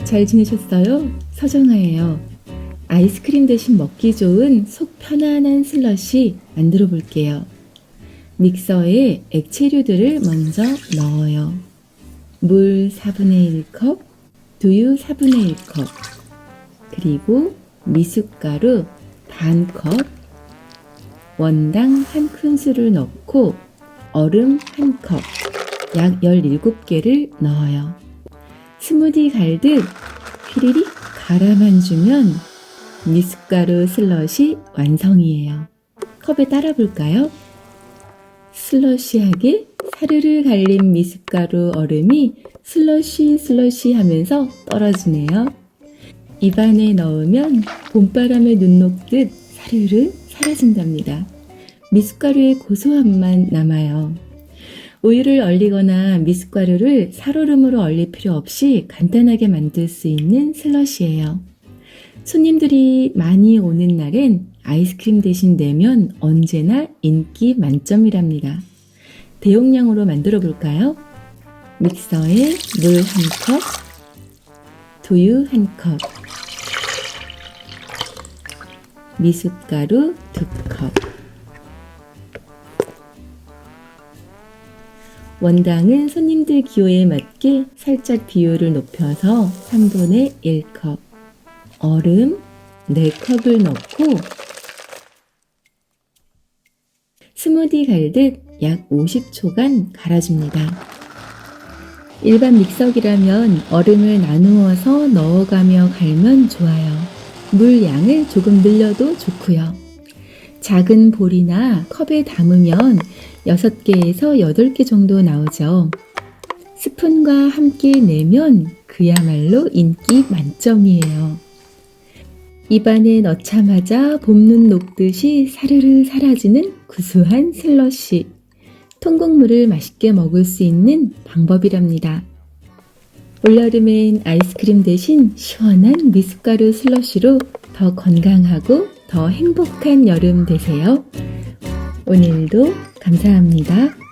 잘 지내셨어요? 서정아예요. 아이스크림 대신 먹기 좋은 속 편안한 슬러시 만들어 볼게요. 믹서에 액체류들을 먼저 넣어요. 물 4분의 1컵, 두유 4분의 1컵, 그리고 미숫가루 반컵, 원당 1큰술을 넣고 얼음 1컵, 약 17개를 넣어요. 스무디 갈듯 휘리릭 갈아만 주면 미숫가루 슬러시 완성이에요. 컵에 따라 볼까요? 슬러시하게 사르르 갈린 미숫가루 얼음이 슬러시 하면서 떨어지네요. 입안에 넣으면 봄바람에 눈 녹듯 사르르 사라진답니다. 미숫가루의 고소함만 남아요. 우유를 얼리거나 미숫가루를 살얼음으로 얼릴 필요 없이 간단하게 만들 수 있는 슬러시예요. 손님들이 많이 오는 날엔 아이스크림 대신 내면 언제나 인기 만점이랍니다. 대용량으로 만들어 볼까요? 믹서에 물 1컵, 두유 1컵, 미숫가루 2컵, 원당은 손님들 기호에 맞게 살짝 비율을 높여서 3분의 1컵, 얼음 4컵을 넣고 스무디 갈듯 약 50초간 갈아줍니다. 일반 믹서기라면 얼음을 나누어서 넣어가며 갈면 좋아요. 물 양을 조금 늘려도 좋고요. 작은 볼이나 컵에 담으면 6개에서 8개 정도 나오죠. 스푼과 함께 내면 그야말로 인기 만점이에요. 입안에 넣자마자 봄눈 녹듯이 사르르 사라지는 구수한 슬러시. 통곡물을 맛있게 먹을 수 있는 방법이랍니다. 올여름엔 아이스크림 대신 시원한 미숫가루 슬러시로 더 건강하고 더 행복한 여름 되세요. 오늘도 감사합니다.